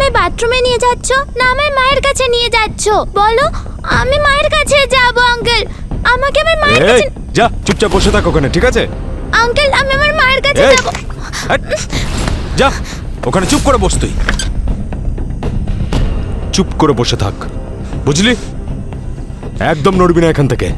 আমায় বাথরুমে নিয়ে যাচ্ছ না আমায় মায়ের কাছে নিয়ে যাচ্ছ বলো? আমি মায়ের কাছে যাব আঙ্কেল, আমাকে আমার মায়ের কাছে। যা চুপচাপ বসে থাক ওখানে, ঠিক আছে? আঙ্কেল আমি আমার মায়ের কাছে যাব। যা ওখানে চুপ করে বস, তুই চুপ করে বসে থাক, বুঝলি? একদম নড়বি না এখান থেকে।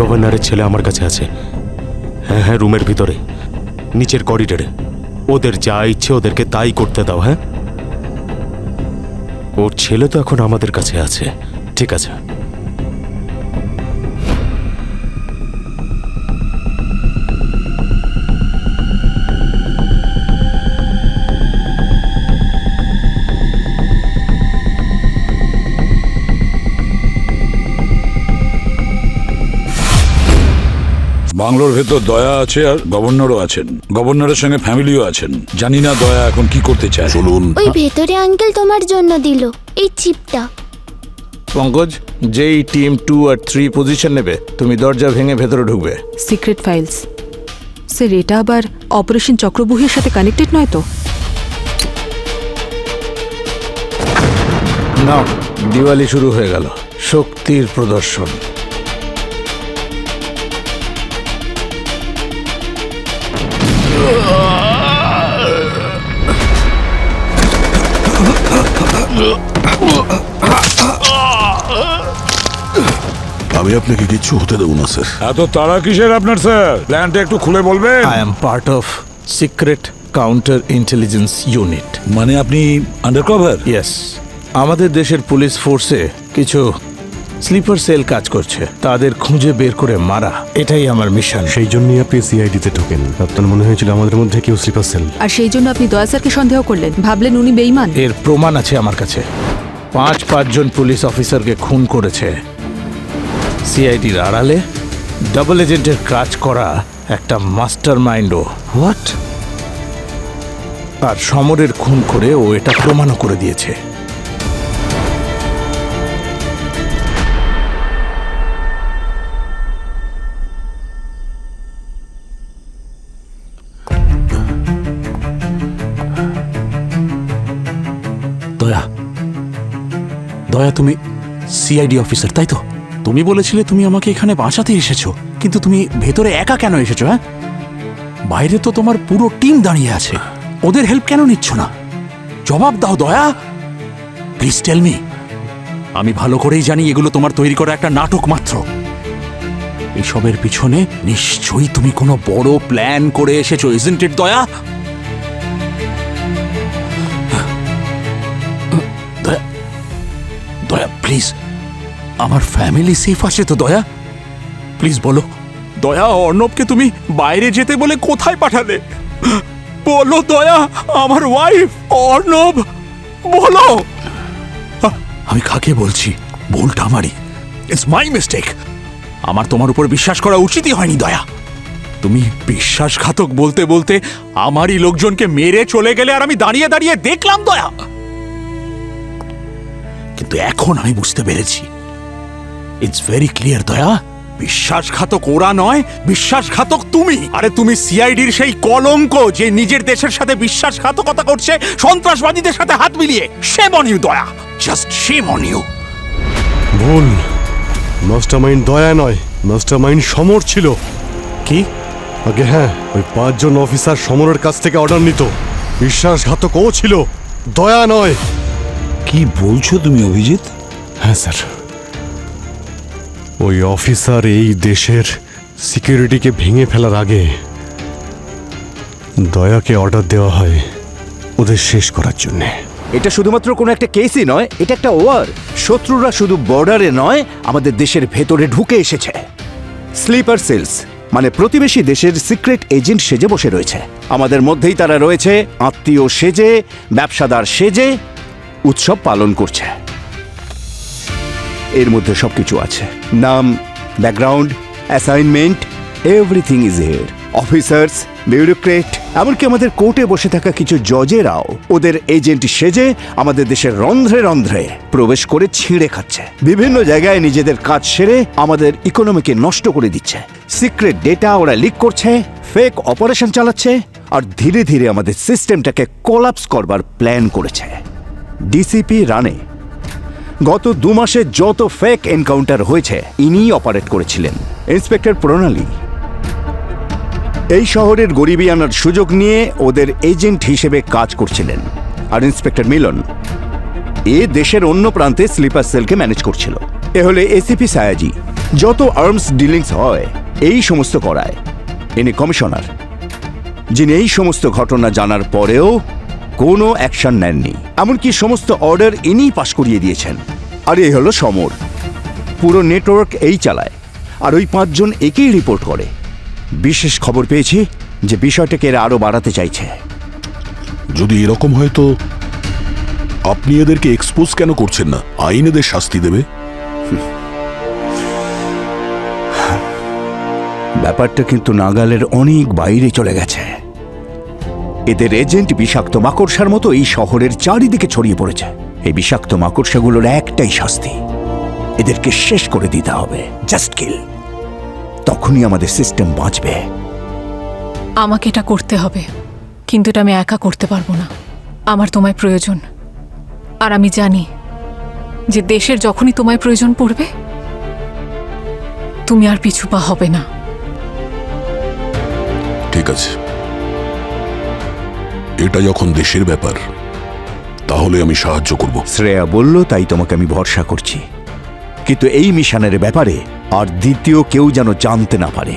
গভর্নরের ছেলে আমার কাছে আছে। হ্যাঁ হ্যাঁ, রুমের ভিতরে নিচের করিডোরে। ওদের যা ইচ্ছে ওদেরকে তাই করতে দাও। হ্যাঁ, ওর ছেলে তো এখন আমাদের কাছে আছে, ঠিক আছে? বাংলোর ভেতর দয়া আছে আর গভর্নরও আছেন, গভর্নরের সঙ্গে ফ্যামিলিও আছেন। জানি না দয়া এখন কি করতে চায়। চলুন। ওই ভেতরে আঙ্কেল তোমার জন্য দিল এই চিপটা। পঙ্কজ, যেই টিম 2 আর 3 পজিশন নেবে তুমি দরজা ভেঙে ভেতরে ঢুকবে। সিক্রেট ফাইলস স্যার, এটা আবার অপারেশন চক্রবুহের সাথে কানেক্টেড নয় তো? না, দিওয়ালি শুরু হয়ে গেল, শক্তির প্রদর্শন। আমি আপনাকে কিচ্ছু হতে দেবো না স্যার। এত তাড়া কিসের আপনার স্যার? প্ল্যানটা একটু খুলে বলবেন। I am part of secret counter intelligence unit. মানে আপনি আন্ডারকভার? ইয়েস, আমাদের দেশের পুলিশ ফোর্সে কিছু স্লিপার সেল কাজ করছে, তাদের খুঁজে বের করে মারা, এটাই আমার মিশন। সেই জন্যই আপনি সিআইডিতে ঢোকেন। আপনার মনে হয়েছিল আমাদের মধ্যে কেউ স্লিপার সেল। আর সেই জন্য আপনি দয়া স্যারকে সন্দেহ করলেন, ভাবলেন উনি বেঈমান। এর প্রমাণ আছে আমার কাছে। 5 জন পুলিশ অফিসারকে খুন করেছে সিআইডির আড়ালে ডাবল এজেন্টের কাজ করা একটা মাস্টার মাইন্ডও। হোয়াট? আর সমরের খুন করে ও এটা প্রমাণও করে দিয়েছে। দয়া, দয়া তুমি সিআইডি অফিসার তাই তো? তুমি বলেছিলে তুমি আমাকে এখানে বাঁচাতে এসেছো, কিন্তু তুমি ভেতরে একা কেন এসেছো? হ্যাঁ, বাইরে তো তোমার পুরো টিম দাঁড়িয়ে আছে, ওদের হেল্প কেন নিচ্ছ না? জবাব দাও দয়া, প্লিজ টেল মি। আমি ভালো করেই জানি এগুলো তোমার তৈরি করা একটা নাটক মাত্র। এসবের পিছনে নিশ্চয়ই তুমি কোনো বড় প্ল্যান করে এসেছো, ইজন্ট ইট দয়া? দয়া, দয়া প্লিজ, আমার ফ্যামিলি সেফ আছে তো দয়া? প্লিজ বলো দয়া, অর্ণবকে তুমি বাইরে যেতে বলে কোথায় পাঠালে? বলো দয়া, আমার ওয়াইফ অর্ণব, বলো। আমি কাকে বলছি? ভুলটা আমারই, ইটস মাই মিস্টেক। আমার তোমার উপর বিশ্বাস করা উচিতই হয়নি দয়া। তুমি বিশ্বাসঘাতক বলতে বলতে আমারই লোকজনকে মেরে চলে গেলে, আর আমি দাঁড়িয়ে দাঁড়িয়ে দেখলাম দয়া। কিন্তু এখন আমি বুঝতে পেরেছি, ইটস ভেরি ক্লিয়ার দয়া, বিশ্বাসঘাতক ওরা নয়, বিশ্বাসঘাতক তুমি। আরে তুমি সিআইডির সেই কলঙ্ক যে নিজের দেশের সাথে বিশ্বাসঘাতকতা করছে সন্ত্রাসবাদীদের সাথে হাত মিলিয়ে। শেম অন ইউ দয়া, জাস্ট শেম অন ইউ। ভুল, মাস্টারমাইন্ড দয়া নয়, মাস্টারমাইন্ড সমর ছিল। কি? আগে হ্যাঁ, ওই 5 জন অফিসার সমরের কাছ থেকে অর্ডার নিত। বিশ্বাসঘাতক ও ছিল, দয়া নয়। কি বলছো তুমি অভিজিৎ? হ্যাঁ স্যার, ওই অফিসার এই দেশের সিকিউরিটিকে ভেঙে ফেলার আগে দয়াকে অর্ডার দেওয়া হয় ওদের শেষ করার জন্যে। এটা শুধুমাত্র কোনো একটা কেসই নয়, এটা একটা ওয়ার। শত্রুরা শুধু বর্ডারে নয়, আমাদের দেশের ভেতরে ঢুকে এসেছে। স্লিপার সেলস মানে প্রতিবেশী দেশের সিক্রেট এজেন্ট সেজে বসে রয়েছে। আমাদের মধ্যেই তারা রয়েছে, আত্মীয় সেজে, ব্যবসাদার সেজে উৎসব পালন করছে। এর মধ্যে সবকিছু আছে, নাম, background, assignment, everything is here. Officers, bureaucrat, এমনকি আমাদের কোর্টে বসে থাকা কিছু জজেরাও ওদের এজেন্ট সেজে আমাদের দেশের রন্ধ্রে রন্ধ্রে প্রবেশ করে ছিঁড়ে খাচ্ছে। বিভিন্ন জায়গায় নিজেদের কাজ সেরে আমাদের ইকোনমিকে নষ্ট করে দিচ্ছে। সিক্রেট ডেটা ওরা লিক করছে, ফেক অপারেশন চালাচ্ছে, আর ধীরে ধীরে আমাদের সিস্টেমটাকে কোলাপস করবার প্ল্যান করেছে। ডিসিপি রানে গত 2 মাসে যত ফেক এনকাউন্টার হয়েছে ইনিই অপারেট করেছিলেন। ইন্সপেক্টর প্রণালী এই শহরের গরিবি আনার সুযোগ নিয়ে ওদের এজেন্ট হিসেবে কাজ করছিলেন। আর ইন্সপেক্টর মিলন দেশের অন্য প্রান্তে স্লিপার সেলকে ম্যানেজ করছিল। এ হলে এসিপি সায়াজি, যত আর্মস ডিলিংস হয় এই সমস্ত করায় ইনি কমিশনার, যিনি এই সমস্ত ঘটনা জানার পরেও কোনো অ্যাকশন নেননি। এমনকি সমস্ত অর্ডার ইনিই পাশ করিয়ে দিয়েছেন। আর এই হলো সমর, পুরো নেটওয়ার্ক এই চালায়। আর ওই 5 জন একেই রিপোর্ট করে। বিশেষ খবর পেয়েছি যে বিষয়টাকে এরা আরো বাড়াতে চাইছে। যদি এরকম হয় তো আপনি এদেরকে এক্সপোজ কেন করছেন না? আইন এদের শাস্তি দেবে। ব্যাপারটা কিন্তু নাগালের অনেক বাইরে চলে গেছে। এদের এজেন্ট বিষাক্ত মাকড়সার মতো এই শহরের চারিদিকে ছড়িয়ে পড়েছে। এই বিষাক্ত মাকড়সাগুলোর একটাই শাস্তি, এদেরকে শেষ করে দিতে হবে। জাস্ট কিল। তখনই আমাদের সিস্টেম বাঁচবে। আমাকে এটা করতে হবে, কিন্তু এটা আমি একা করতে পারবো না। আমার তোমায় প্রয়োজন। আর আমি জানি যে দেশের যখনই তোমায় প্রয়োজন পড়বে তুমি আর পিছু পা হবে না। ঠিক আছে, এটা যখন দেশের ব্যাপার তাহলে আমি সাহায্য করব। শ্রেয়া বলল তাই তোমাকে আমি ভরসা করছি, কিন্তু এই মিশনের ব্যাপারে আর দ্বিতীয় কেউ যেন জানতে না পারে।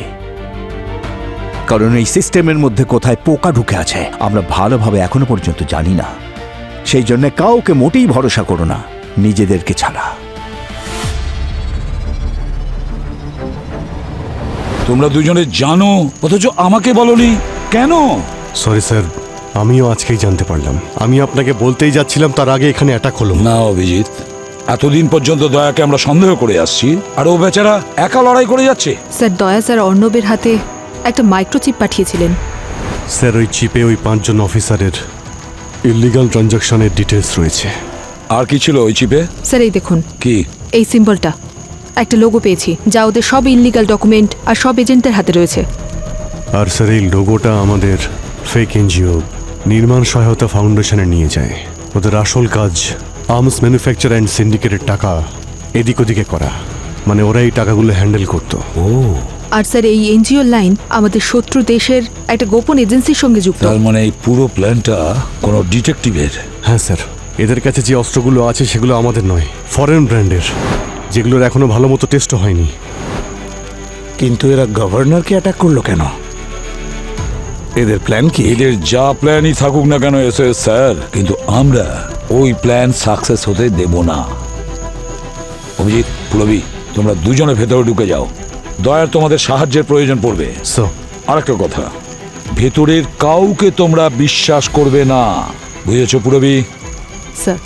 কারণ এই সিস্টেমের মধ্যে কোথায় পোকা ঢুকে আছে আমরা ভালোভাবে এখনো পর্যন্ত জানি না। সেই জন্য কাউকে মোটেই ভরসা করো না, নিজেদেরকে ছাড়া। তোমরা দুজনে জানো অথচ আমাকে বলনি কেন? সরি স্যার, আমিও আজকেই জানতে পারলাম। আমি আপনাকে বলতেই যাচ্ছিলাম, তার আগে এখানে অ্যাটাক হলো। না অভিজিৎ, এতদিন পর্যন্ত দয়াকে আমরা সন্দেহ করে আসছি, আর ও বেচারা একা লড়াই করে যাচ্ছে। স্যার, দয়া স্যার অর্ণবের হাতে একটা মাইক্রোচিপ পাঠিয়েছিলেন। স্যার, ওই চিপে ওই 5 জন অফিসারের ইলিগাল ট্রানজাকশনের ডিটেলস রয়েছে। আর কি ছিল ওই চিপে? স্যার এই দেখুন, কি? এই সিম্বলটা, একটা লোগো পেয়েছি যা ওদের সব ইনলিগাল ডকুমেন্ট আর সব এজেন্টদের হাতে রয়েছে। আর স্যার, এই লোগোটা আমাদের ফেক এনজিও নির্মাণ সহায়তা ফাউন্ডেশনে নিয়ে যায়। ওদের আসল কাজ আর্মস ম্যানুফ্যাকচার অ্যান্ড সিন্ডিকেটের টাকা এদিক ওদিকে করা, মানে ওরা এই টাকাগুলো হ্যান্ডেল করতো। আর স্যার, এই এনজিও লাইন আমাদের শত্রু দেশের একটা গোপন এজেন্সির সঙ্গে যুক্ত। তার মানে এই পুরো প্ল্যানটা কোনো ডিটেকটিভের? হ্যাঁ স্যার, এদের কাছে যে অস্ত্রগুলো আছে সেগুলো আমাদের নয়, ফরেন ব্র্যান্ডের, যেগুলোর এখনো ভালো মতো টেস্টও হয়নি। কিন্তু এরা গভর্নরকে অ্যাটাক করলো কেন? এদের প্ল্যান কি? এদের যা প্ল্যানই থাকুক না কেন এসএস স্যার, কিন্তু আমরা ওই প্ল্যান সাকসেস হতে দেব না। অভিজিৎ, পুরবি, তোমরা দুজনে ভেতরে ঢুকে যাও। দয়ার তোমাদের সাহায্যের প্রয়োজন পড়বে। আরেকটা কথা, ভেতরের কাউকে তোমরা বিশ্বাস করবে না, বুঝেছো পুরবি? স্যার,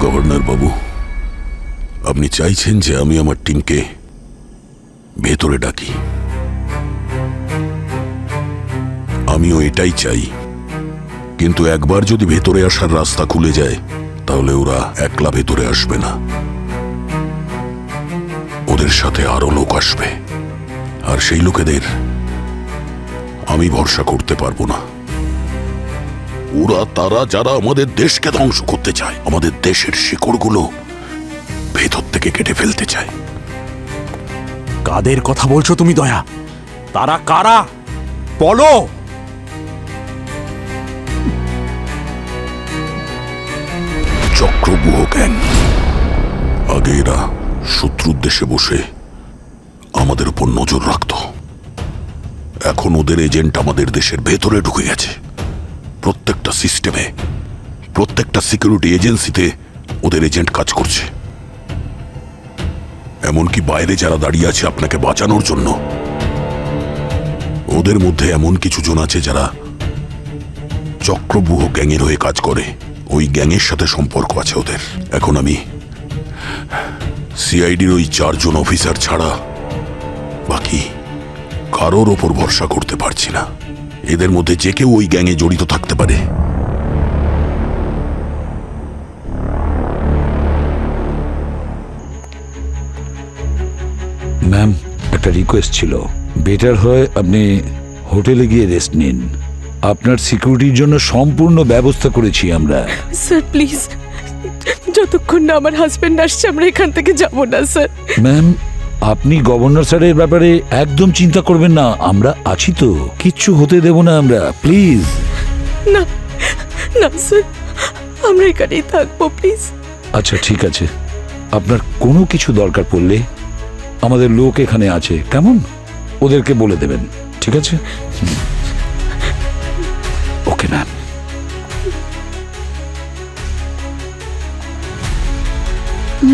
গভর্নর বাবু, আপনি চাইছেন যে আমি আমার টিমকে ভেতরে ডাকি। আমিও এটাই চাই, কিন্তু একবার যদি ভেতরে আসার রাস্তা খুলে যায় তাহলে ওরা একলা ভেতরে আসবে না, ওদের সাথে আরো লোক আসবে। আর সেই লোকেদের আমি ভরসা করতে পারবো না। ওরা তারা যারা আমাদের দেশকে ধ্বংস করতে চায়, আমাদের দেশের শিকড়গুলো ভেতর থেকে কেটে ফেলতে চায়। কাদের কথা বলছো তুমি দয়া? তারা কারা বলো? চক্রব্যূহ গ্যাং। আগে এরা শত্রুর দেশে বসে আমাদের উপর নজর রাখত, এখন ওদের এজেন্ট আমাদের দেশের ভেতরে ঢুকে গেছে। প্রত্যেকটা সিস্টেমে, প্রত্যেকটা সিকিউরিটি এজেন্সিতে ওদের এজেন্ট কাজ করছে। এমনকি বাইরে যারা দাঁড়িয়ে আছে আপনাকে বাঁচানোর জন্য, ওদের মধ্যে এমন কিছু জন আছে যারা চক্রব্যূহ গ্যাংয়ের হয়ে কাজ করে। ওই গ্যাংয়ের সাথে সম্পর্ক আছে ওদের। এখন আমি সিআইডির ওই 4 জন অফিসার ছাড়া বাকি কারোর ওপর ভরসা করতে পারছি না। এদের মধ্যে যে কেউ ওই গ্যাংয়ে জড়িত থাকতে পারে। ম্যাম, একটা রিকোয়েস্ট ছিল। বেটার হয় আপনি হোটেলে গিয়ে রেস্ট নিন। আপনার সিকিউরিটির জন্য সম্পূর্ণ ব্যবস্থা করেছি আমরা। স্যার প্লিজ, যতক্ষণ না আমার হাজবেন্ড আসছে আমরা এখান থেকে যাব না স্যার। ম্যাম, আপনি গভর্নর স্যারের ব্যাপারে একদম চিন্তা করবেন না, আমরা আছি তো, কিচ্ছু হতে দেব না আমরা, প্লিজ। না না স্যার, আমরা এখানেই থাকবো প্লিজ। আচ্ছা ঠিক আছে, আপনার কোনো কিছু দরকার পড়লে আমাদের লোক এখানে আছে, কেমন? ওদেরকে বলে দেবেন, ঠিক আছে? Okay ma'am.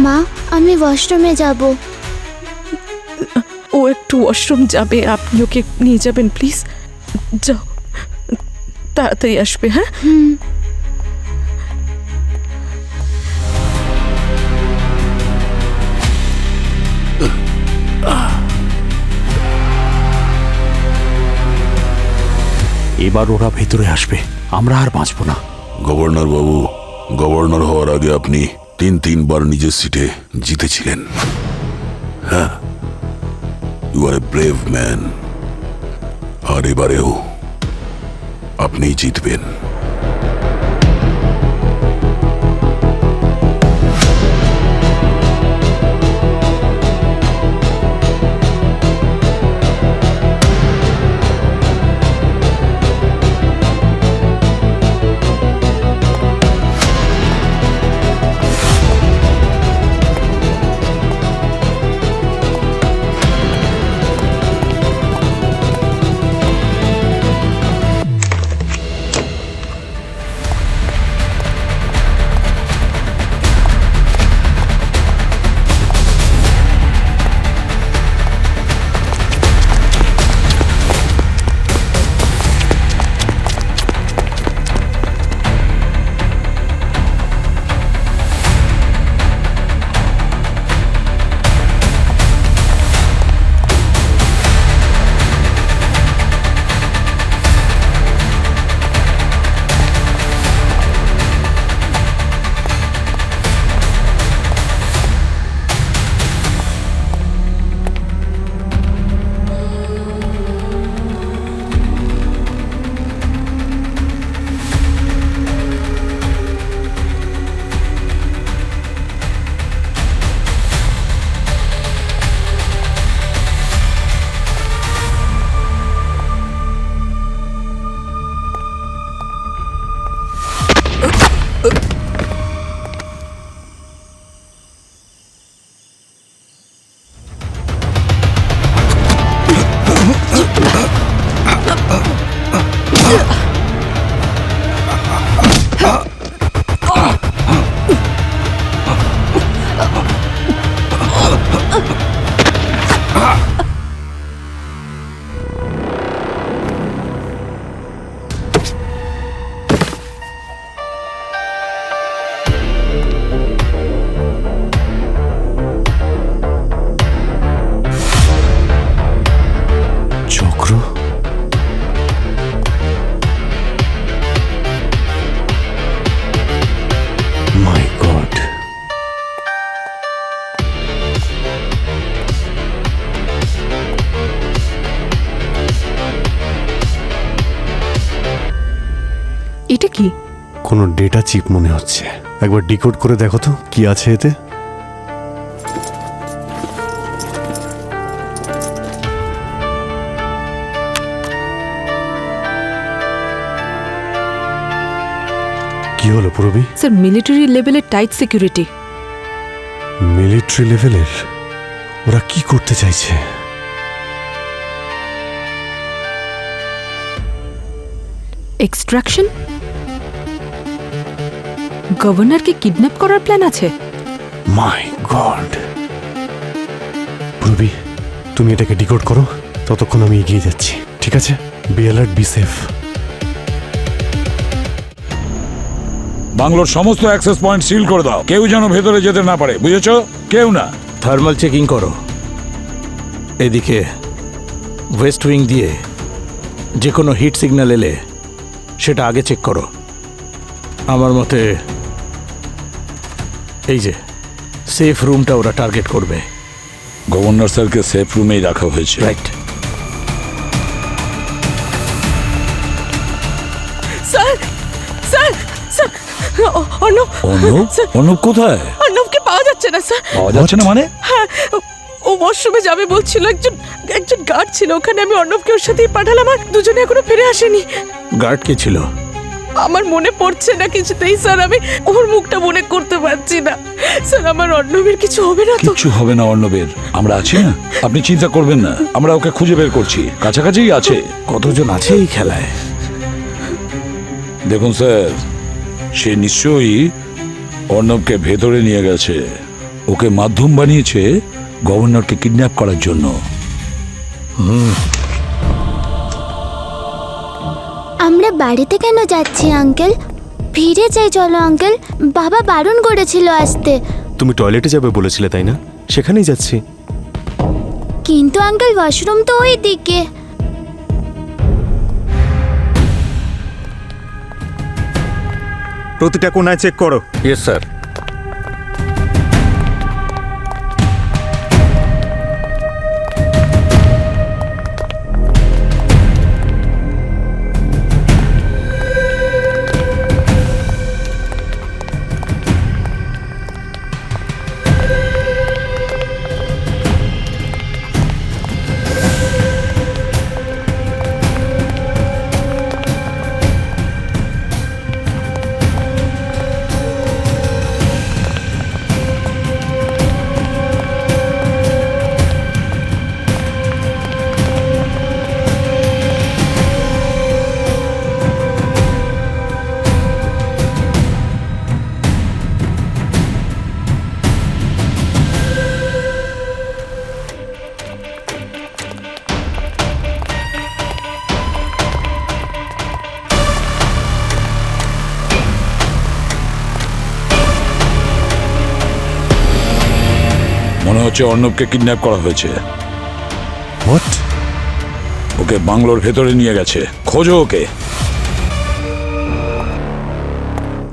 মা, আমি ওয়াশরুমে যাব। ও একটু ওয়াশরুম যাবে, আপনি ওকে নিয়ে যাবেন প্লিজ। যাও, তাড়াতাড়ি আসবে। হ্যাঁ এবার ওরা ভেতরে আসবে, আমরা আর বাঁচবো না। গভর্নর বাবু, গভর্নর হওয়ার আগে আপনি 3 বার নিজের সিটে জিতেছিলেন। হ্যাঁ, you are a brave man. আর এবারেও আপনিই জিতবেন। এটা কি? কোনো ডেটা চিপ মনে হচ্ছে। একবার ডিকোড করে দেখো তো কি আছে এতে। কি হলো পুরবি? স্যার, মিলিটারি লেভেলের টাইট সিকিউরিটি। মিলিটারি লেভেলের? ওরা কি করতে চাইছে? এক্সট্রাকশন? গভর্নরকে কিডন্যাপ করার প্ল্যান আছে? মাই গড! পুরবি, তুমি এটাকে ডিকোড করো, ততক্ষণ আমি এগিয়ে যাচ্ছি, ঠিক আছে? Be alert, be safe. বাংলোর সমস্ত অ্যাক্সেস পয়েন্ট সিল করে দাও, কেউ যেন ভেতরে যেতে না পারে, বুঝেছো? কেউ না। থার্মাল চেকিং করো। এদিকে ওয়েস্ট উইং দিয়ে যে কোনো হিট সিগন্যাল এলে সেটা আগে চেক করো। আমার মতে এই যে সেফ রুমটা ওরা টার্গেট করবে। গভর্নর স্যারকে সেফ রুমেই রাখা হয়েছে। Right. Sir sir sir Arnab Anup? Sir, Anup কোথায়? অর্ণবকে পাওয়া যাচ্ছে না স্যার। পাওয়া যাচ্ছে না মানে? হ্যাঁ, ও ওয়াশরুমে যাবে বলছিল। একজন গার্ড ছিল ওখানে, আমি অর্ণবকে ওর সাথেই পাঠালাম, আর দুজনে এখনো ফিরে আসেনি। গার্ড কে ছিল? আমার মনে পড়ছে না কিছুতেই স্যার, আমি ওর মুখটা মনে করতে পারছি না স্যার। আমার অর্ণবের কিছু হবে না তো? কিচ্ছু হবে না অর্ণবের, আমরা আছি না, আপনি চিন্তা করবেন না, আমরা ওকে খুঁজে বের করছি, কাছাকাছিই আছে। কতজন আছে এই খেলায়? দেখুন স্যার, সে নিশ্চয়ই অর্ণবকে ভেতরে নিয়ে গেছে, ওকে মাধ্যম বানিয়েছে গভর্নরকে কিডন্যাপ করার জন্য। আমরা বাড়িতে কেন যাচ্ছি আঙ্কেল? ফিরে যাই চলো আঙ্কেল, বাবা বারণ করেছিল আসতে। তুমি টয়লেটে যাবে বলেছিলে তাই না? সেখানেই যাচ্ছি। কিন্তু আঙ্কেল ওয়াশরুম তো ওই দিকে। প্রতিটা কোনায় চেক করো। Yes sir. মনে হচ্ছে অর্ণবকে কিডন্যাপ করা হয়েছে। হোয়াট? ওকে বাংলোর ভেতরে নিয়ে গেছে, খোঁজো ওকে।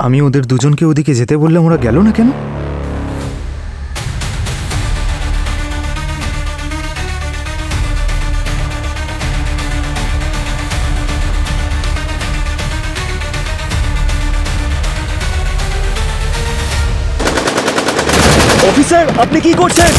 আমি ওদের দুজনকে ওদিকে যেতে বললাম, ওরা গেল না কেন? অফিসার, আপনি কি করছেন?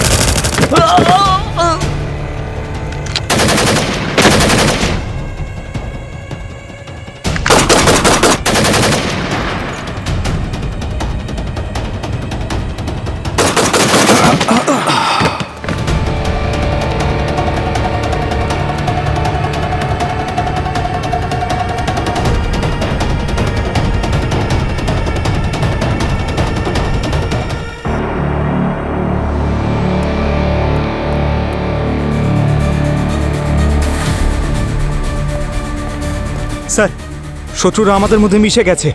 স্যার, শত্রুরা আমাদের মধ্যে মিশে গেছে।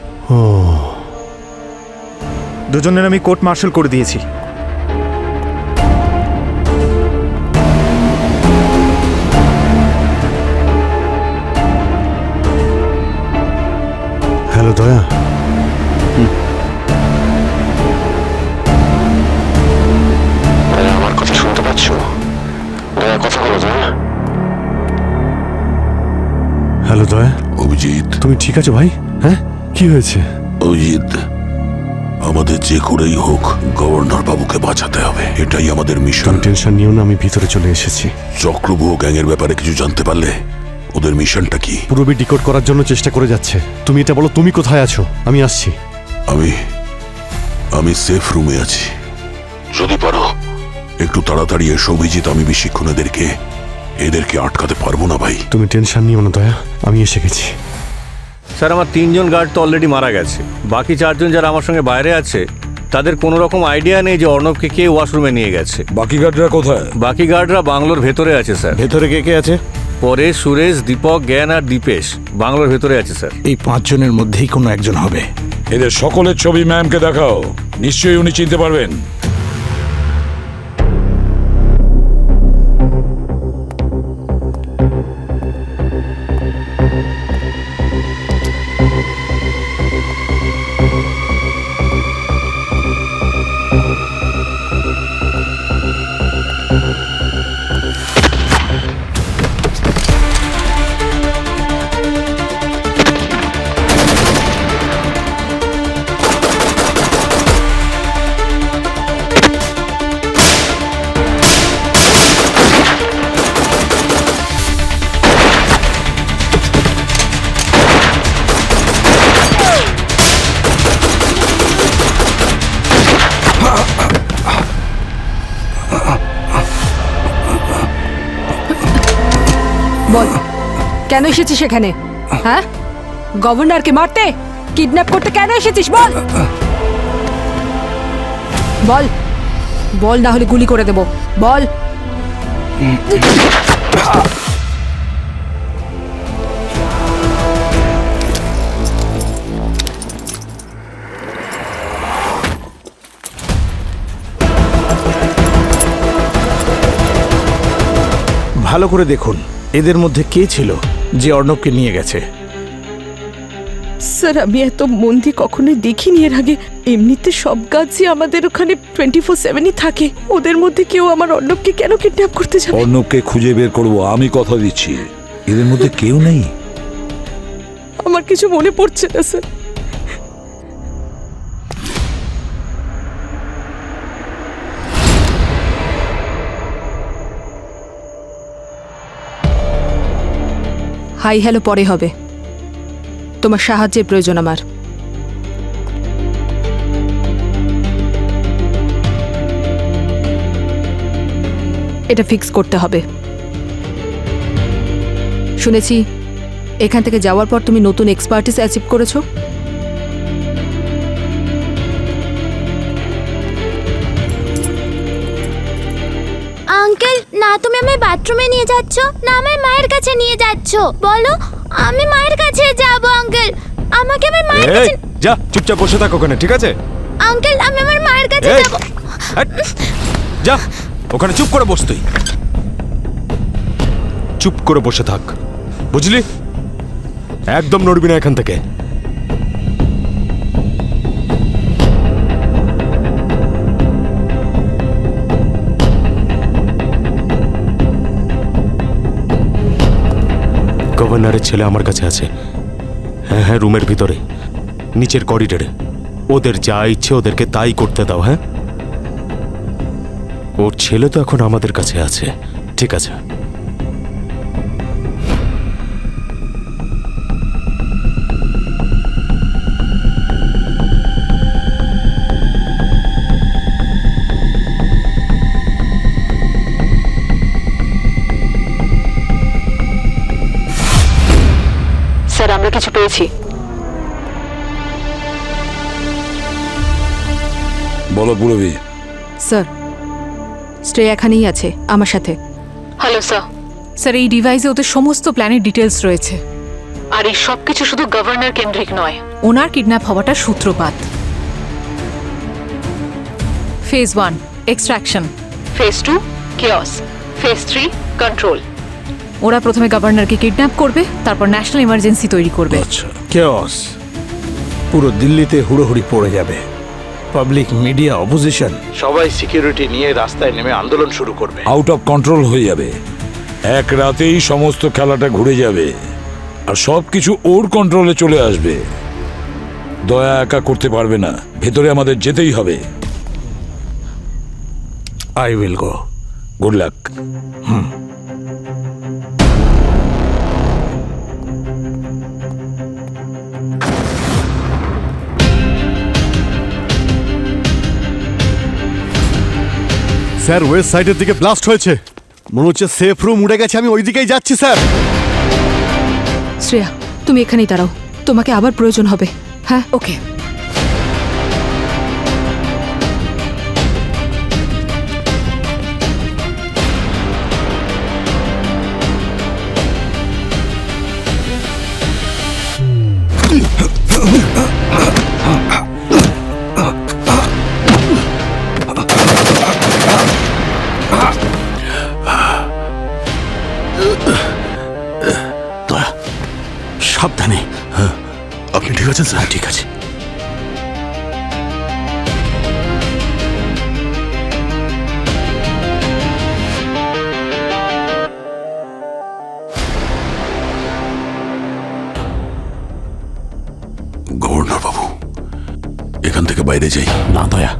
দুজনের আমি কোর্ট মার্শাল করে দিয়েছি। হ্যালো দয়া। আমার কথা শুনতে পাচ্ছ? দয়া, কথা বলো দয়া। হ্যালো দয়া। অভিজিৎ, তুমি ঠিক আছো ভাই? হ্যাঁ, কি হয়েছে? অভিজিৎ, আমাদের যে করেই হোক গভর্নর বাবুকে বাঁচাতে হবে, এটাই আমাদের মিশন। তুমি টেনশন নিও না, আমি ভিতরে চলে এসেছি। চক্রবুহ গ্যাংয়ের ব্যাপারে কিছু জানতে পারলে? ওদের মিশনটা কি? পুরবি ডিকোড করার জন্য চেষ্টা করে যাচ্ছে। তুমি এটা বলো, তুমি কোথায় আছো? আমি আসছি। আমি সেফ রুমে আছি। যদি পারো একটু তাড়াতাড়ি এসো অভিজিৎ, আমি বেশিক্ষণ এদেরকে আটকাতে পারবো না ভাই। তুমি টেনশন নিও না দয়া, আমি এসে গেছি। স্যার, আমার 3 জন গার্ড তো অলরেডি মারা গেছে। বাকি 4 জন যারা আমার সঙ্গে বাইরে আছে, তাদের কোনো রকম আইডিয়া নেই যে অর্ণবকে কে ওয়াশরুমে নিয়ে গেছে। বাকি গার্ডরা কোথায়? বাকি গার্ডরা বাংলোর ভেতরে আছে স্যার। ভেতরে কে কে আছে? পরে সুরেশ, দীপক, জ্ঞান আর দীপেশ বাংলোর ভেতরে আছে স্যার। এই 5 জনের মধ্যেই কোনো একজন হবে। এদের সকলের ছবি ম্যামকে দেখাও, নিশ্চয়ই উনি চিনতে পারবেন। কেন এসেছিস এখানে? হ্যাঁ, গভর্নরকে মারতে, কিডন্যাপ করতে কেন এসেছিস? বল বল বল, না হলে গুলি করে দেব। বল। ভালো করে দেখুন এদের মধ্যে কে ছিল যে অর্ণবকে নিয়ে গেছে। স্যার আমি এত মন দিয়ে কখনোই দেখিনি এর আগে। এমনিতে সব গাছই আমাদের ওখানে 24/7ই থাকে। ওদের মধ্যে কেউ আমার অর্ণবকে কেন কিডন্যাপ করতে যাবে? অর্ণবকে খুঁজে বের করবো, আমি কথা দিচ্ছি। এদের মধ্যে কেউ নেই। আমার কিছু মনে পড়ছে না স্যার। হাই হ্যালো পরে হবে, তোমার সাহায্যের প্রয়োজন আমার। এটা ফিক্স করতে হবে। শুনেছি এখান থেকে যাওয়ার পর তুমি নতুন এক্সপার্টিস অ্যাচিভ করেছো। আঙ্কেল, না তুমি আমায় বাথরুমে নিয়ে যাচ্ছ, না আমায় মায়ের কাছে নিয়ে যাচ্ছ। বলো, আমি মায়ের কাছে যাব। আঙ্কেল, আমাকে আমার মায়ের কাছে। যা চুপচাপ বসে থাক ওখানে, ঠিক আছে? আঙ্কেল, আমি আমার মায়ের কাছে যাব। যা ওখানে চুপ করে বস, তুই চুপ করে বসে থাক, বুঝলি? একদম নড়বি না এখান থেকে। গভর্নরের ছেলে আমার কাছে আছে। হ্যাঁ হ্যাঁ, রুমের ভিতরে নিচের করিডোরে। ওদের যা ইচ্ছে ওদেরকে তাই করতে দাও। হ্যাঁ, ওর ছেলে তো এখন আমাদের কাছে আছে, ঠিক আছে? স্যার আমরা কিছু পেয়েছি। বলো পুরবী। স্যার স্ট্রে এখানেই আছে আমার সাথে। Hello sir. স্যার এই ডিভাইসে ওদের সমস্ত প্ল্যানের ডিটেলস রয়েছে। আর এই সব কিছু শুধু গভর্নর কেন্দ্রিক নয়, ওনার কিডন্যাপ হওয়াটা সূত্রপাত। Phase 1 extraction, phase 2 chaos, phase 3 control. ওরা প্রথমে গভর্নরকে কিডন্যাপ করবে, তারপর ন্যাশনাল ইমার্জেন্সি তৈরি করবে। আচ্ছা, কেওস, পুরো দিল্লিতে হুড়োহুড়ি পড়ে যাবে। পাবলিক, মিডিয়া, অপোজিশন সবাই সিকিউরিটি নিয়ে রাস্তায় নেমে আন্দোলন শুরু করবে। আউট অফ কন্ট্রোল হয়ে যাবে। এক রাতেই সমস্ত খেলাটা ঘুরে যাবে, আর সবকিছু ওর কন্ট্রোলে চলে আসবে। দয়া একা করতে পারবে না, ভেতরে আমাদের যেতেই হবে। I will go. Good luck. Sir, West সাইডের দিকে ব্লাস্ট হয়েছে, মনে হচ্ছে সেফ রুম উড়ে গেছে। আমি ওই দিকেই যাচ্ছি স্যার। শ্রেয়া তুমি এখানেই দাঁড়াও, তোমাকে আবার প্রয়োজন হবে। হ্যাঁ ওকে। সাবধানে। হ্যাঁ, আপনি ঠিক আছেন স্যার? ঠিক আছে। গভর্নর বাবু, এখান থেকে বাইরে যাই। না দয়া,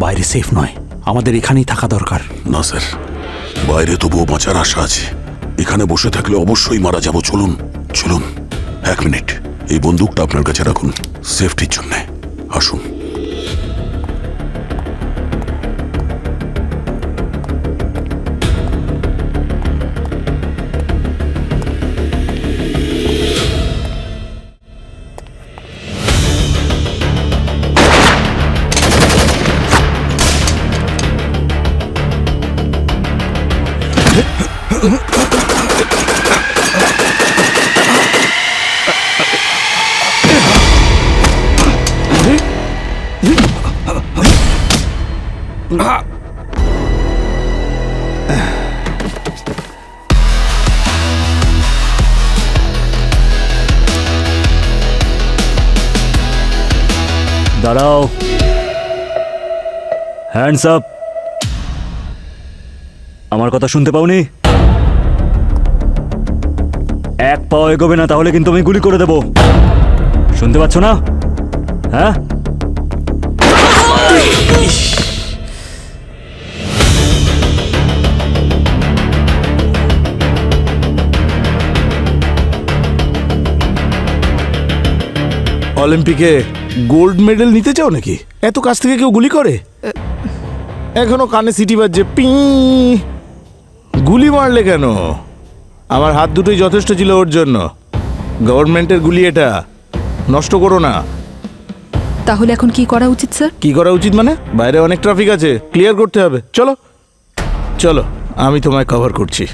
বাইরে সেফ নয়, আমাদের এখানেই থাকা দরকার। না স্যার, বাইরে তবুও বাঁচার আশা আছে। এখানে বসে থাকলে অবশ্যই মারা যাব। চলুন চলুন। 1 মিনিট, এই বন্দুকটা আপনার কাছে রাখুন, সেফটির জন্য। আসুন। দাঁড়াও, হ্যান্ডস আপ। আমার কথা শুনতে পাওনি? এক পাও এগোবে না, তাহলে কিন্তু আমি গুলি করে দেব। শুনতে পাচ্ছ না? হ্যাঁ? অলিম্পিকে গোল্ড মেডেল নিতে চাও নাকি? এত কাছ থেকে কেউ গুলি করে? এখনো কানে সিটি বাজছে, পি। গুলি মারলে কেন? আমার হাত দুটোই যথেষ্ট ছিল ওর জন্য। গভর্নমেন্টের গুলি এটা, নষ্ট করো না। তাহলে এখন কি করা উচিত স্যার? কি করা উচিত মানে? বাইরে অনেক ট্রাফিক আছে, ক্লিয়ার করতে হবে। চলো চলো, আমি তোমায় কভার করছি।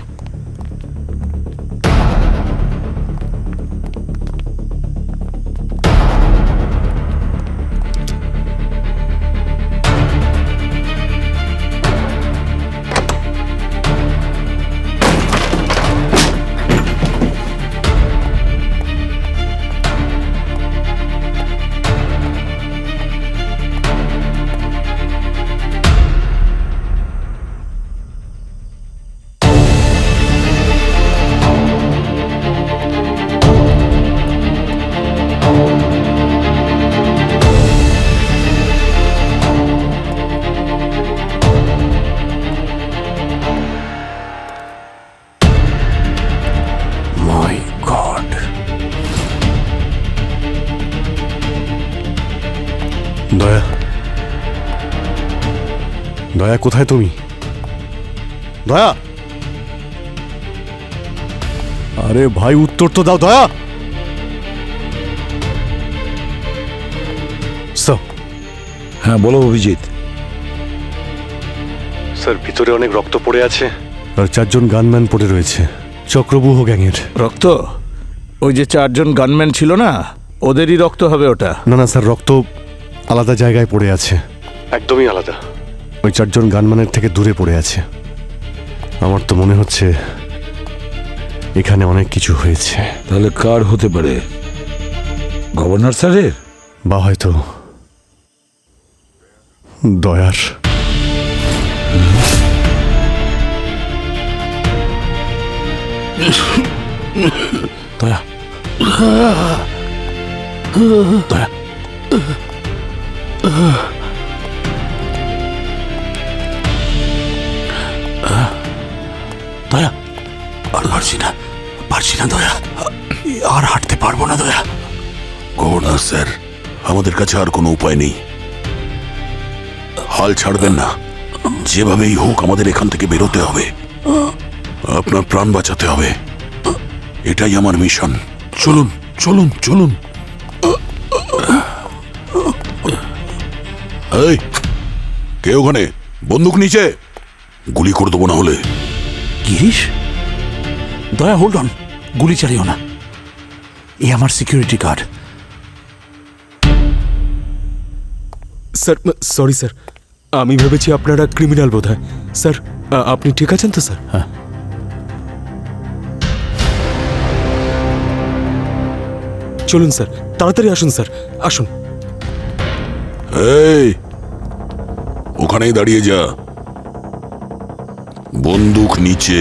দয়া, দয়া কোথায় তুমি? দয়া, আরে ভাই উত্তর তো দাও দয়া। স্যার। হ্যাঁ বলো অভিজিৎ। স্যার ভিতরে অনেক রক্ত পড়ে আছে আর 4 জন গানম্যান পড়ে রয়েছে, চক্রবুহ গ্যাংয়ের। রক্ত? ওই যে 4 জন গানম্যান ছিল না, ওদেরই রক্ত হবে ওটা। না না স্যার, রক্ত আলাদা জায়গায় পড়ে আছে, একদমই আলাদা। ওই 4 জন গানম্যানের থেকে দূরে পড়ে আছে। আমার তো মনে হচ্ছে এখানে অনেক কিছু হয়েছে। তাহলে কার হতে পারে? গভর্নর স্যারের, বা হয়তো দয়ার। দয়া, দয়া, দয়া, আর পারছি না, পারছি না দয়া, আর হাঁটতে পারবো না দয়া। গভর্নর স্যার, আমাদের কাছে আর কোনো উপায় নেই। হাল ছাড়বেন না, যেভাবেই হোক আমাদের এখান থেকে বেরোতে হবে। আপনার প্রাণ বাঁচাতে হবে, এটাই আমার মিশন। চলুন চলুন চলুন। এই, কে ওখানে? বন্দুক নিচে, গুলি করে দেবো না হলে। গিরিশ, দয়া হোল্ড অন, গুলি চালিও না, এ আমার security guard. Sir sorry sir, আমি ভেবেছি আপনারা ক্রিমিনাল বোধহয়। স্যার আপনি ঠিক আছেন তো স্যার? হ্যাঁ। চলুন স্যার, তাড়াতাড়ি আসুন স্যার, আসুন। এই, ওখানেই দাঁড়িয়ে যা, বন্দুক নিচে।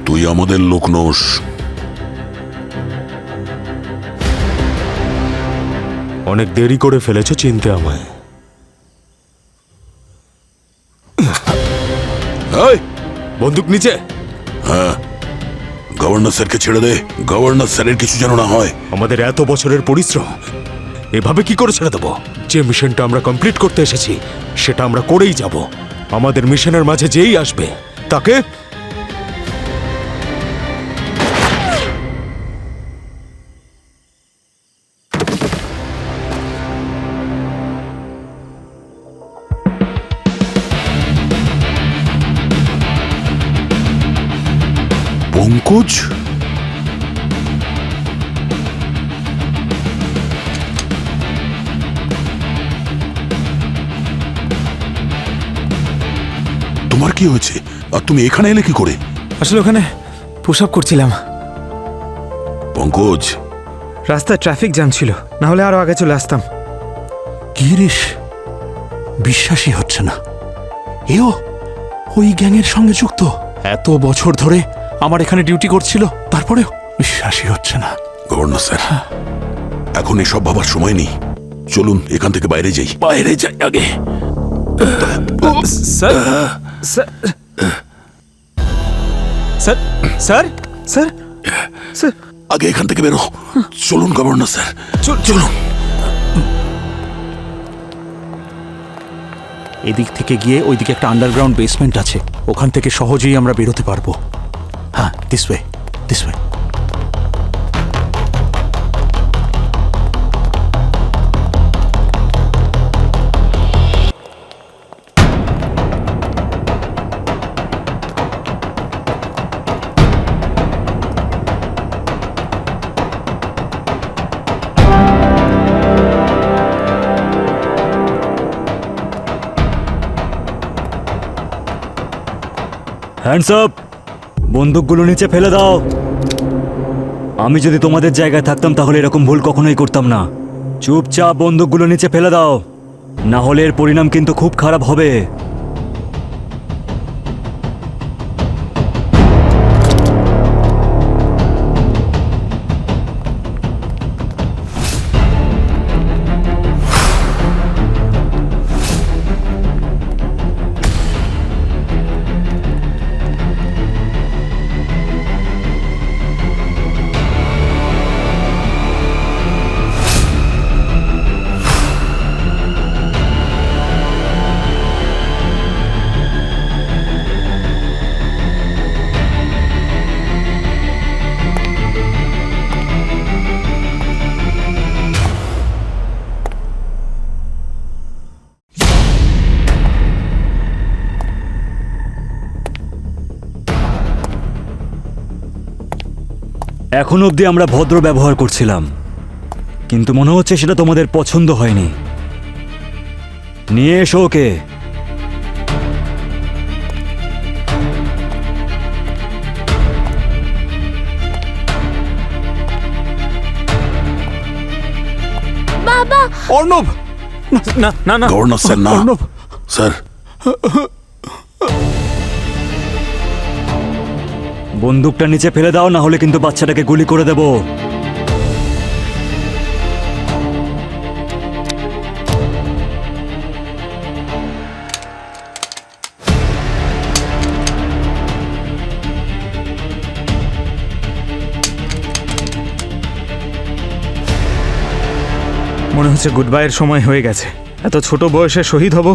তুই আমাদের লোক নোস। অনেক দেরি করে ফেলেছো চিনতে আমায়। এই, বন্দুক নিচে। হ্যাঁ, গভর্নর স্যারকে ছেড়ে দে। গভর্নর স্যারের কিছু যেন না হয়। আমাদের এত বছরের পরিশ্রম এভাবে কি করে ছেড়ে দেবো? যে মিশনটা আমরা কমপ্লিট করতে এসেছি সেটা আমরা করেই যাব। আমাদের মিশনের মাঝে যেই আসবে তাকে পঙ্কজ, তোমার কি হয়েছে আর তুমি এখানে এলে কি করে? আসলে ওখানে পুশ আপ করছিলাম। পঙ্কজ, রাস্তায় ট্রাফিক জ্যাম ছিল, না হলে আরো আগে চলে আসতাম। গিরিশ, বিশ্বাসই হচ্ছে না এও ওই গ্যাংয়ের সঙ্গে যুক্ত। এত বছর ধরে আমার এখানে ডিউটি করছিল, তারপরেও বিশ্বাসই হচ্ছে না। গভর্নর স্যার, এখন এসব ভাবার সময় নেই। চলুন এখান থেকে বাইরে যাই। বাইরে যাই আগে। Sir sir sir sir sir sir আগে এখান থেকে বেরো। চলুন গভর্নর স্যার, চলুন। এদিক থেকে গিয়ে ওইদিকে একটা আন্ডারগ্রাউন্ড বেসমেন্ট আছে, ওখান থেকে সহজেই আমরা বেরোতে পারবো। হ্যাঁ, this way, this way. Hands up! বন্দুকগুলো নিচে ফেলে দাও। আমি যদি তোমাদের জায়গায় থাকতাম তাহলে এরকম ভুল কখনোই করতাম না। চুপচাপ বন্দুকগুলো নিচে ফেলে দাও, না হলে এর পরিণাম কিন্তু খুব খারাপ হবে। এখন অবধি আমরা ভদ্র ব্যবহার করছিলাম, কিন্তু মনে হচ্ছে সেটা তোমাদের পছন্দ হয়নি। নিয়ে এসো ওকে। বাবা! অর্ণব! না না না, গভর্নর স্যার, না। অর্ণব স্যার, বন্দুকটা নিচে ফেলে দাও, না হলে কিন্তু বাচ্চাটাকে গুলি করে দেব। মনে হচ্ছে গুড বাইয়ের সময় হয়ে গেছে। এত ছোট বয়সে শহীদ হব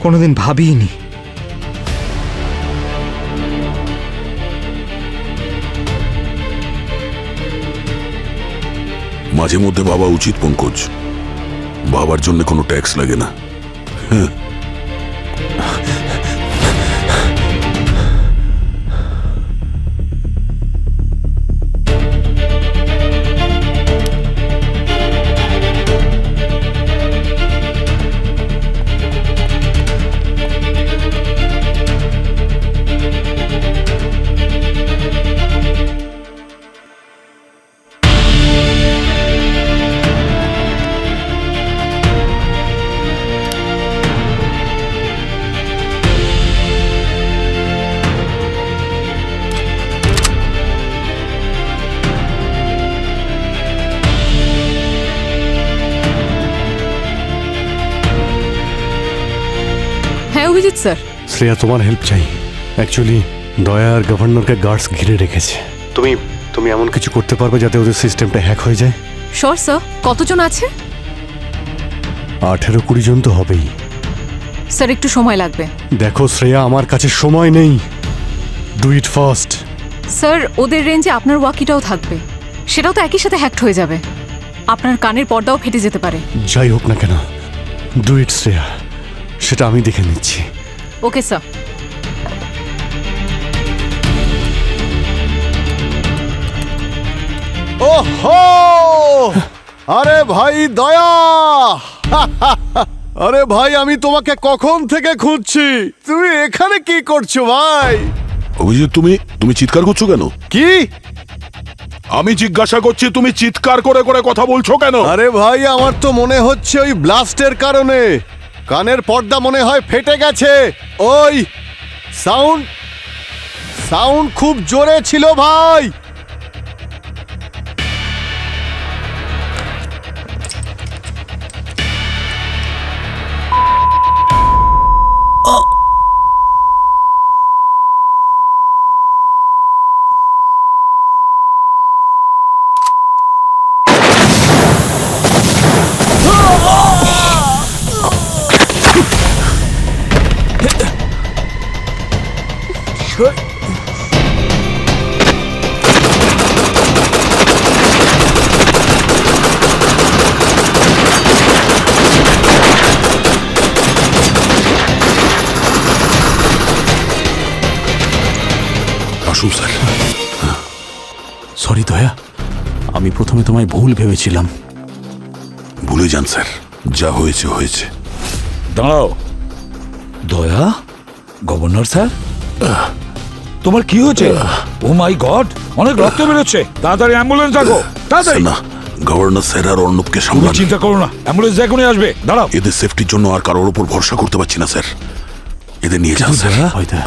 কোনোদিন ভাবিনি। মাঝে মধ্যে ভাবা উচিত পঙ্কজ, ভাবার জন্য কোনো ট্যাক্স লাগে না। হ্যাঁ, হ্যাঁ অভিজিৎ স্যার। শ্রেয়া, তোমার হেল্প চাই। অ্যাকচুয়ালি দয়া আর গভর্নরকে গার্ডস ঘিরে রেখেছে। তুমি এমন কিছু করতে পারবে যাতে ওদের সিস্টেমটা হ্যাক হয়ে যায়? শোর স্যার। কতজন আছে? 18-20 জন তো হবেই। স্যার একটু সময় লাগবে। দেখো শ্রেয়া, আমার কাছে সময় নেই। Do it fast. স্যার ওদের রেঞ্জে আপনার ওয়াকিটাও থাকবে, সেটাও তো একই সাথে হ্যাকড হয়ে যাবে। আপনার কানের পর্দাও ফেটে যেতে পারে। যাই হোক না কেন, ডু ইট শ্রেয়া, সেটা আমি দেখে নিচ্ছি। Okay sir. ওহো, আরে ভাই দয়া, আরে ভাই আমি তোমাকে কখন থেকে খুঁজছি, তুমি এখানে কি করছো ভাই? অভিজিৎ, তুমি চিৎকার করছো কেন? কি? আমি জিজ্ঞাসা করছি, তুমি চিৎকার করে করে কথা বলছো কেন? আরে ভাই আমার তো মনে হচ্ছে ওই ব্লাস্টের কারণে কানের পর্দা মনে হয় ফেটে গেছে। ওই সাউন্ড খুব জোরে ছিল ভাই। আসুন স্যার। সরি দয়া, আমি প্রথমে তোমায় ভুল ভেবেছিলাম। ভুলে যান স্যার, যা হয়েছে হয়েছে। দাঁড়াও, দয়া, গভর্নর স্যার, তোমার কি হয়েছে? ও মাই গড, অনেক রক্ত বেরোচ্ছে, তাড়াতাড়ি অ্যাম্বুলেন্স ডাকো, তাড়াতাড়ি। না, গভর্নর স্যার আর অর্ণবকে তুমি সামলান। চিন্তা করো না, অ্যাম্বুলেন্স এখনই আসবে। দাঁড়াও, এদের সেফটির জন্য আর কারোর উপর ভরসা করতে পারছি না স্যার। এদের নিয়ে যান স্যার,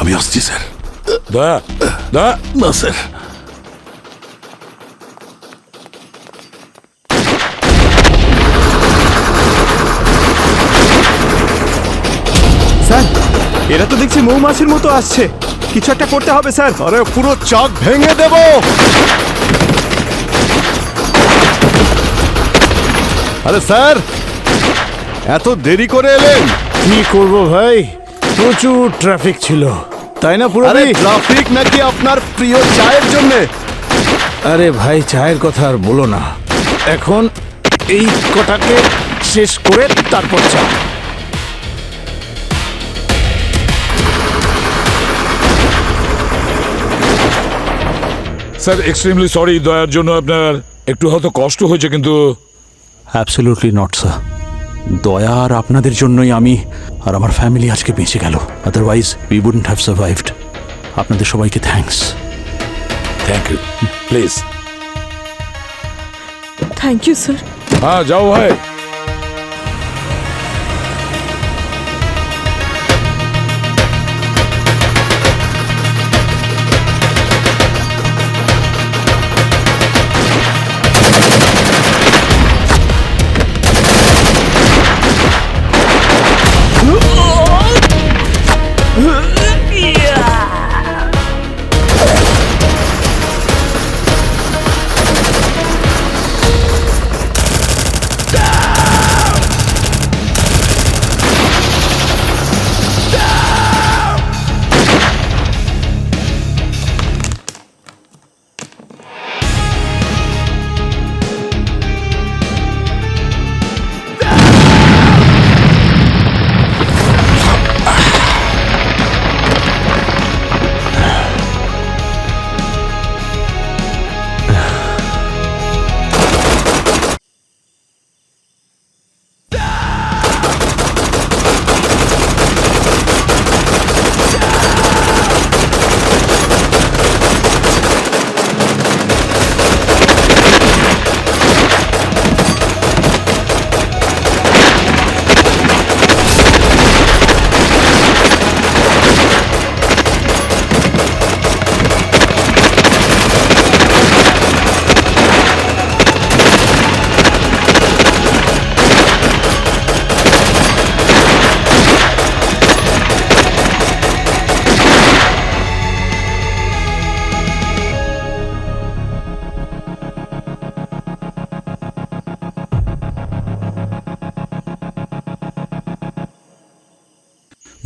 আমি আসছি স্যার। দয়া, দয়া, না স্যার। স্যার, এরা তো দেখছি মৌমাছির মতো আসছে, কিছু একটা করতে হবে স্যার। আরে পুরো চাক ভেঙে দেব। আরে স্যার, এত দেরি করে এলেন? কি করব ভাই, প্রচুর ট্রাফিক ছিল, তাই না পুরো? আরে ট্রাফিক নাকি আপনার প্রিয় চায়ের জন্য? আরে ভাই, চায়ের কথা আর বলো না, এখন এই কটাকে শেষ করে তারপর চা। স্যার এক্সট্রিমলি সরি, দয়ার জন্য আপনার একটু হয়তো কষ্ট হয়েছে, কিন্তু অ্যাবসলিউটলি নট স্যার। দয়া আর আপনাদের জন্যই আমি আর আমার ফ্যামিলি আজকে বেঁচে গেল, otherwise we wouldn't have survived. আপনাদের সবাইকে thanks. Thank you, please. Thank you sir. হ্যাঁ, যাও ভাই।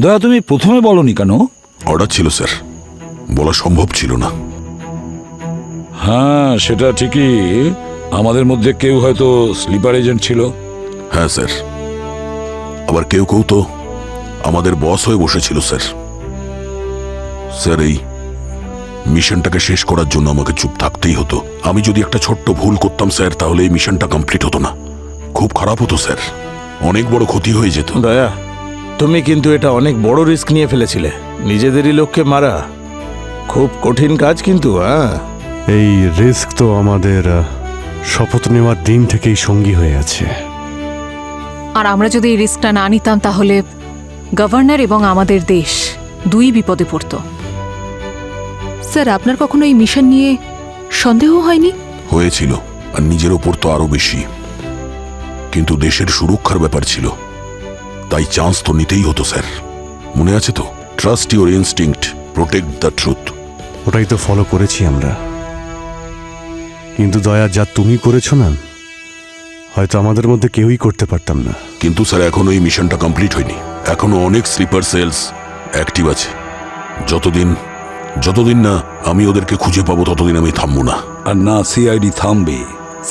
দয়া, তুমি প্রথমে বলনি কেন? অর্ডার ছিল স্যার, বলা সম্ভব ছিল না। হ্যাঁ, সেটা ঠিকই। আমাদের মধ্যে কেউ হয়তো স্লিপার এজেন্ট ছিল। হ্যাঁ স্যার, আবার কেউ কেউ তো আমাদের বস হয়ে বসেছিল স্যার। স্যার, এই মিশনটাকে শেষ করার জন্য আমাকে চুপ থাকতেই হতো। আমি যদি একটা ছোট্ট ভুল করতাম স্যার, তাহলে এই মিশনটা কমপ্লিট হতো না। খুব খারাপ হতো স্যার, অনেক বড় ক্ষতি হয়ে যেত। দয়া, তুমি কিন্তু এটা অনেক বড় রিস্ক নিয়ে ফেলেছিলে। নিজেদেরই লোককে মারা খুব কঠিন কাজ কিন্তু। এই রিস্ক তো আমাদের শপথ নেওয়ার দিন থেকেই সঙ্গী হয়ে আছে। আর আমরা যদি এই রিস্কটা না নিতাম তাহলে গভর্নর এবং আমাদের দেশ দুই বিপদে পড়তো। স্যার, আপনার কখনো এই মিশন নিয়ে সন্দেহ হয়নি? হয়েছিল, আর নিজের ওপর তো আরো বেশি। কিন্তু দেশের সুরক্ষার ব্যাপার ছিল, তাই চান্স তো নিতেই হতো স্যার। মনে আছে তো, trust your instinct, protect the truth. ওটাই তো ফলো করেছি আমরা। কিন্তু দয়া, যা তুমি করেছো না, হয়তো আমাদের মধ্যে কেউই করতে পারতাম না। কিন্তু স্যার, এখনো এই মিশনটা কমপ্লিট হয়নি। এখনো অনেক স্লিপার সেলস অ্যাক্টিভ আছে। যতদিন না আমি ওদেরকে খুঁজে পাবো, ততদিন আমি থামবো না। আর না সিআইডি থামবে।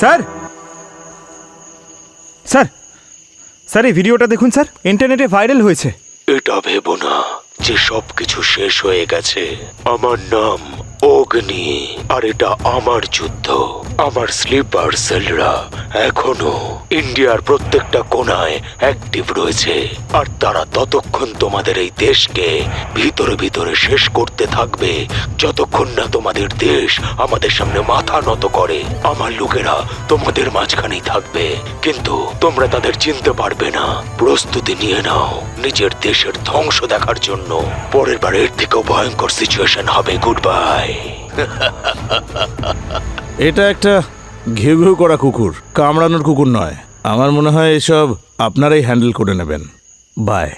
স্যার, স্যার, স্যার, এই ভিডিওটা দেখুন স্যার, ইন্টারনেটে ভাইরাল হয়েছে। এটা ভেবো না যে সবকিছু শেষ হয়ে গেছে। আমার নাম অগ্নি, আর এটা আমার যুদ্ধ। আমার স্লিপার সেলরা এখনো ইন্ডিয়ার প্রত্যেকটা কোণায় অ্যাক্টিভ রয়েছে, আর তারা ততক্ষণ তোমাদের এই দেশকে ভিতরে ভিতরে শেষ করতে থাকবে, যতক্ষণ না তোমাদের দেশ আমাদের সামনে মাথা নত করে। আমার লোকেরা তোমাদের মাঝখানেই থাকবে, কিন্তু তোমরা তাদের চিনতে পারবে না। প্রস্তুতি নিয়ে নাও নিজের দেশের ধ্বংস দেখার জন্য। পরের বার এর থেকেও ভয়ঙ্কর সিচুয়েশন হবে। Good bye. এটা একটা ঘেউ ঘেউ করা কুকুর, কামড়ানোর কুকুর নয়। আমার মনে হয় এসব আপনারাই হ্যান্ডেল করে নেবেন। বাই।